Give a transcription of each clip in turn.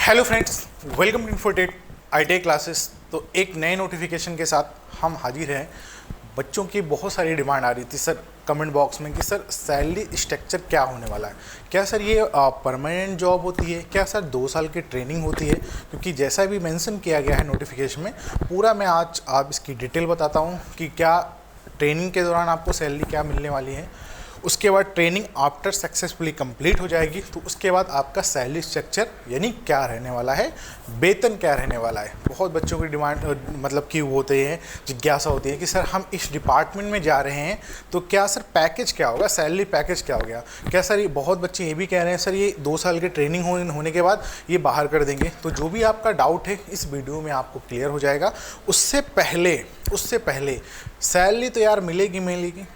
Hello friends, welcome to Infotech ITI classes. तो एक नए नोटिफिकेशन के साथ हम हाजिर हैं। बच्चों की बहुत सारी डिमांड आ रही थी सर कमेंट बॉक्स में कि सर सैलरी स्ट्रक्चर क्या होने वाला है, क्या सर ये परमानेंट जॉब होती है, क्या सर 2 साल की ट्रेनिंग होती है। क्योंकि जैसा भी मेंशन किया गया है नोटिफिकेशन में, पूरा मैं आज आप इसकी डिटेल बताता हूँ कि क्या ट्रेनिंग के दौरान आपको सैलरी क्या मिलने वाली है। उसके बाद ट्रेनिंग आफ्टर सक्सेसफुली कंप्लीट हो जाएगी तो उसके बाद आपका सैलरी स्ट्रक्चर यानी क्या रहने वाला है, वेतन क्या रहने वाला है। बहुत बच्चों की डिमांड मतलब कि वो होते हैं, जिज्ञासा होती है कि सर हम इस डिपार्टमेंट में जा रहे हैं तो क्या सर पैकेज क्या होगा, सैलरी पैकेज क्या हो गया। क्या सर ये बहुत बच्चे ये भी कह रहे हैं सर ये 2 साल की ट्रेनिंग होने के बाद ये बाहर कर देंगे। तो जो भी आपका डाउट है इस वीडियो में आपको क्लियर हो जाएगा। उससे पहले सैलरी तो यार मिलेगी,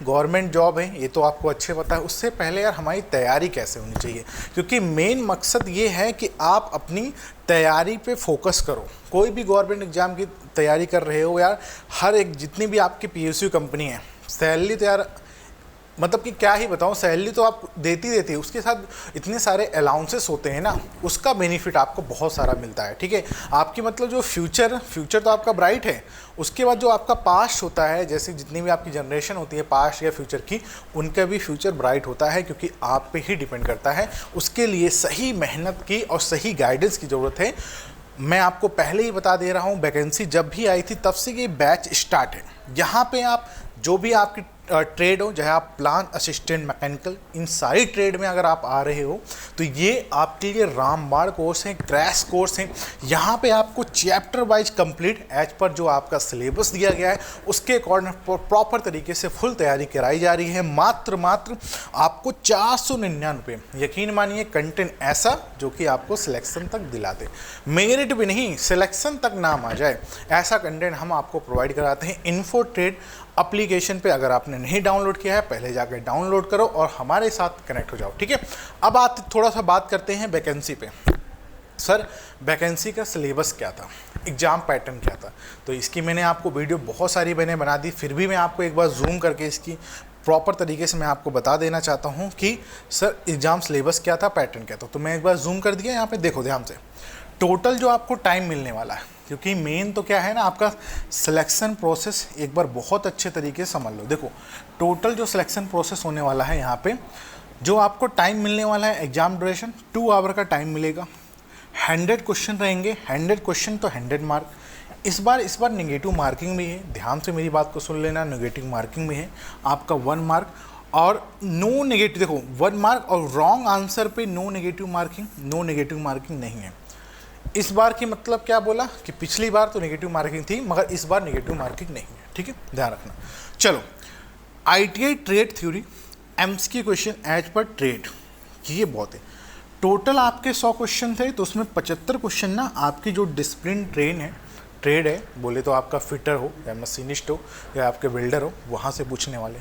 गवर्नमेंट जॉब है ये तो आपको अच्छे पता है। उससे पहले यार हमारी तैयारी कैसे होनी चाहिए, क्योंकि मेन मकसद ये है कि आप अपनी तैयारी पे फोकस करो। कोई भी गवर्नमेंट एग्जाम की तैयारी कर रहे हो यार, हर एक जितनी भी आपकी पीएसयू कंपनी है, सैलरी तो यार मतलब कि क्या ही बताऊं, सैलरी तो आप देती उसके साथ इतने सारे अलाउंसेस होते हैं ना, उसका बेनिफिट आपको बहुत सारा मिलता है। ठीक है, आपकी मतलब जो फ्यूचर तो आपका ब्राइट है। उसके बाद जो आपका पास्ट होता है, जैसे जितनी भी आपकी जनरेशन होती है पास्ट या फ्यूचर की, उनका भी फ्यूचर ब्राइट होता है, क्योंकि आप पे ही डिपेंड करता है। उसके लिए सही मेहनत की और सही गाइडेंस की ज़रूरत है। मैं आपको पहले ही बता दे रहा हूँ, वैकेंसी जब भी आई थी तब से ये बैच स्टार्ट है। यहाँ पे आप जो भी आपकी ट्रेड हो, चाहे आप प्लांट असिस्टेंट, मैकेनिकल, इन सारी ट्रेड में अगर आप आ रहे हो तो ये आपके लिए रामबाण कोर्स है, क्रैश कोर्स है। यहाँ पे आपको chapter wise complete as per जो आपका सिलेबस दिया गया है उसके अकॉर्डिंग प्रॉपर तरीके से फुल तैयारी कराई जा रही है। मात्र आपको 499, यकीन मानिए कंटेंट ऐसा जो कि आपको सिलेक्शन तक दिला दे, मेरिट भी नहीं सिलेक्शन तक नाम आ जाए, ऐसा कंटेंट हम आपको प्रोवाइड कराते हैं। इन्फोट्रेड एप्लीकेशन पे अगर आपने नहीं डाउनलोड किया है पहले जाकर डाउनलोड करो और हमारे साथ कनेक्ट हो जाओ। ठीक है, अब थोड़ा सा बात करते हैं वैकेंसी पे। सर वैकेंसी का सिलेबस क्या था, एग्ज़ाम पैटर्न क्या था, तो इसकी मैंने आपको वीडियो बहुत सारी मैंने बना दी, फिर भी मैं आपको एक बार जूम करके इसकी प्रॉपर तरीके से मैं आपको बता देना चाहता हूँ कि सर एग्ज़ाम सिलेबस क्या था, पैटर्न क्या था। तो मैं एक बार जूम कर दिया, यहाँ पे देखो ध्यान से टोटल जो आपको टाइम मिलने वाला है, क्योंकि मेन तो क्या है ना, आपका सिलेक्शन प्रोसेस एक बार बहुत अच्छे तरीके से समझ लो। देखो टोटल जो सिलेक्शन प्रोसेस होने वाला है, यहाँ पे जो आपको टाइम मिलने वाला है, एग्जाम ड्यूरेशन 2 आवर का टाइम मिलेगा। 100 क्वेश्चन रहेंगे, 100 क्वेश्चन तो 100 मार्क। इस बार नेगेटिव मार्किंग भी है, ध्यान से मेरी बात को सुन लेना, नेगेटिव मार्किंग भी है आपका 1 मार्क और नो नेगेटिव। देखो 1 मार्क और रॉन्ग आंसर पे नो नेगेटिव मार्किंग नहीं है। इस बार की मतलब क्या बोला कि पिछली बार तो नेगेटिव मार्किंग थी मगर इस बार नेगेटिव मार्किंग नहीं है। ठीक है, ध्यान रखना। चलो ITI trade theory MCQ question as per trade, ये बहुत है। टोटल आपके 100 क्वेश्चन थे तो उसमें 75 क्वेश्चन ना आपकी जो डिसिप्लिन ट्रेड है, बोले तो आपका फिटर हो या मशीनिस्ट हो या आपके बिल्डर हो, वहाँ से पूछने वाले।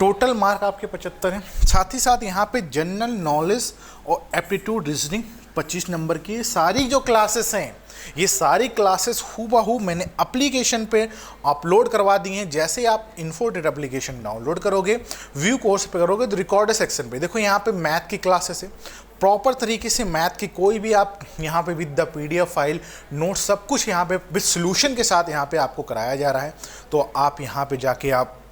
टोटल मार्क आपके 75 हैं। साथ ही साथ यहाँ पे जनरल नॉलेज और एप्टीट्यूड रीजनिंग 25 नंबर की सारी जो क्लासेस हैं, ये सारी क्लासेस हूबहू मैंने एप्लीकेशन पे अपलोड करवा दी हैं। जैसे आप इन्फोट्रेड एप्लीकेशन डाउनलोड करोगे, व्यू कोर्स पे करोगे तो रिकॉर्ड सेक्शन पे देखो यहाँ पे मैथ की क्लासेस है, प्रॉपर तरीके से मैथ की कोई भी आप यहाँ पे with the PDF file note सब कुछ यहाँ पे विद सोल्यूशन के साथ यहाँ पे आपको कराया जा रहा है। तो आप यहाँ पे जाके आप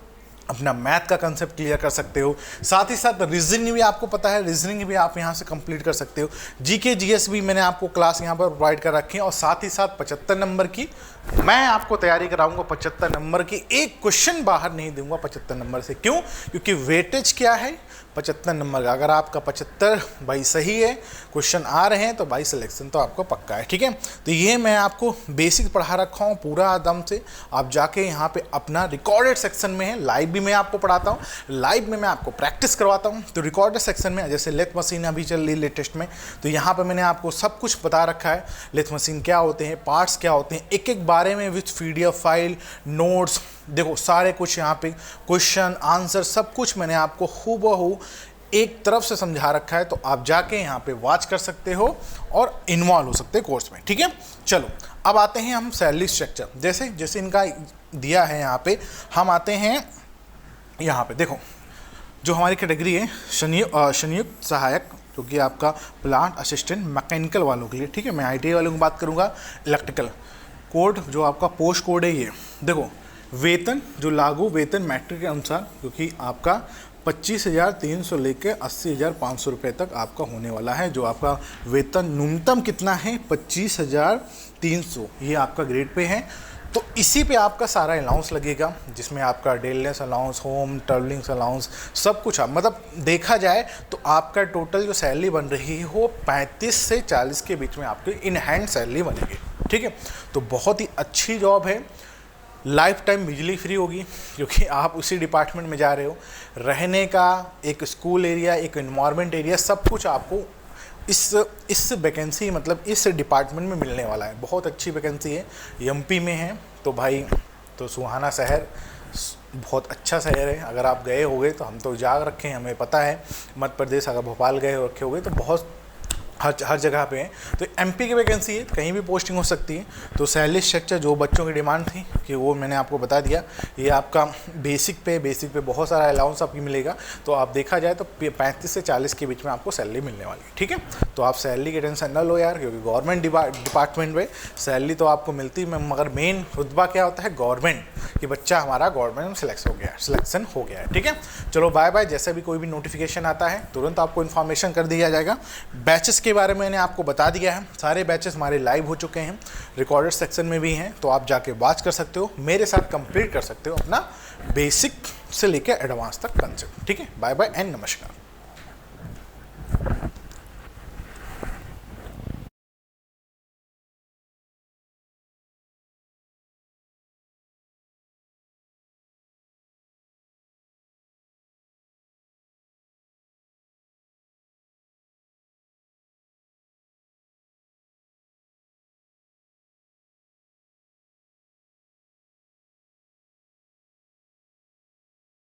अपना मैथ का कंसेप्ट क्लियर कर सकते हो। साथ ही साथ रीजनिंग भी आपको पता है, रीजनिंग भी आप यहाँ से कंप्लीट कर सकते हो। जीके जीएस भी मैंने आपको क्लास यहाँ पर प्रोवाइड कर रखी है और साथ ही साथ 75 नंबर की मैं आपको तैयारी कराऊंगा। 75 नंबर की एक क्वेश्चन बाहर नहीं दूंगा 75 नंबर से। क्यों? क्योंकि वेटेज क्या है 75 नंबर का। अगर आपका 75 भाई सही है, क्वेश्चन आ रहे हैं तो भाई सिलेक्शन तो आपको पक्का है। ठीक है, तो ये मैं आपको बेसिक पढ़ा रखा हूँ पूरा दम से। आप जाके यहाँ पे अपना रिकॉर्डेड सेक्शन में है, लाइव भी मैं आपको पढ़ाता हूँ, लाइव में मैं आपको प्रैक्टिस करवाता हूँ। तो रिकॉर्डेड सेक्शन में जैसे लेथ मशीन अभी चल रही लेटेस्ट में, तो यहाँ पर मैंने आपको सब कुछ बता रखा है। लेथ मशीन क्या होते हैं, पार्ट्स क्या होते हैं, एक बारे में विथ पीडीएफ फाइल नोट्स, देखो सारे कुछ यहाँ पे क्वेश्चन आंसर सब कुछ मैंने आपको हूबहू एक तरफ से समझा रखा है। तो आप जाके यहाँ पे वॉच कर सकते हो और इन्वॉल्व हो सकते हैं कोर्स में। ठीक है, चलो अब आते हैं हम सैलरी स्ट्रक्चर। जैसे इनका दिया है यहाँ पे, हम आते हैं यहाँ पे। देखो जो हमारी कैटेगरी है संयुक्त सहायक जो कि आपका प्लांट असिस्टेंट मैकेनिकल वालों के लिए, ठीक है। मैं ITI वालों की बात करूँगा, इलेक्ट्रिकल कोड जो आपका पोस्ट कोड है ये देखो, वेतन जो लागू वेतन मैट्रिक के अनुसार, क्योंकि आपका 25,300 लेकर 80,500 रुपये तक आपका होने वाला है। जो आपका वेतन न्यूनतम कितना है 25,300, ये आपका ग्रेड पे है। तो इसी पे आपका सारा अलाउंस लगेगा, जिसमें आपका डेलनेस अलाउंस, होम ट्रैवलिंग्स अलाउंस, सब कुछ मतलब देखा जाए तो आपका टोटल जो सैलरी बन रही है वो 35 से 40 के बीच में आपकी इन हैंड सैलरी बनेगी, ठीक है। तो बहुत ही अच्छी जॉब है। लाइफ टाइम बिजली फ्री होगी, क्योंकि आप उसी डिपार्टमेंट में जा रहे हो। रहने का एक स्कूल एरिया, एक इन्वायरमेंट एरिया, सब कुछ आपको इस वैकेंसी मतलब इस डिपार्टमेंट में मिलने वाला है। बहुत अच्छी वैकेंसी है, MP में है। तो भाई तो सुहाना शहर बहुत अच्छा शहर है। अगर आप गए होगे तो हम तो जाग रखे हैं, हमें पता है। मध्य प्रदेश अगर भोपाल गए हो रखे होगे तो बहुत हर जगह पे है। तो MP की वैकेंसी है, कहीं भी पोस्टिंग हो सकती है। तो सैलरी स्ट्रक्चर जो बच्चों की डिमांड थी कि वो मैंने आपको बता दिया। ये आपका बेसिक पे बहुत सारा अलाउंस आपकी मिलेगा। तो आप देखा जाए तो 35 से 40 के बीच में आपको सैलरी मिलने वाली है, ठीक है। तो आप सैलरी की टेंशन न लो यार, क्योंकि गवर्नमेंट डिपार्टमेंट में सैलरी तो आपको मिलती है, मगर मेन रुतबा क्या होता है, गवर्नमेंट, कि बच्चा हमारा गवर्नमेंट में सिलेक्शन हो गया है, ठीक है। चलो बाय बाय। जैसे भी कोई भी नोटिफिकेशन आता है तुरंत आपको इन्फॉर्मेशन कर दिया जाएगा। बैचेस के बारे में मैंने आपको बता दिया है, सारे बैचेस हमारे लाइव हो चुके हैं, रिकॉर्डेड सेक्शन में भी हैं। तो आप जाके वॉच कर सकते हो, मेरे साथ कंप्लीट कर सकते हो अपना बेसिक से लेकर एडवांस तक कंसेप्ट, ठीक है। बाय बाय एंड नमस्कार।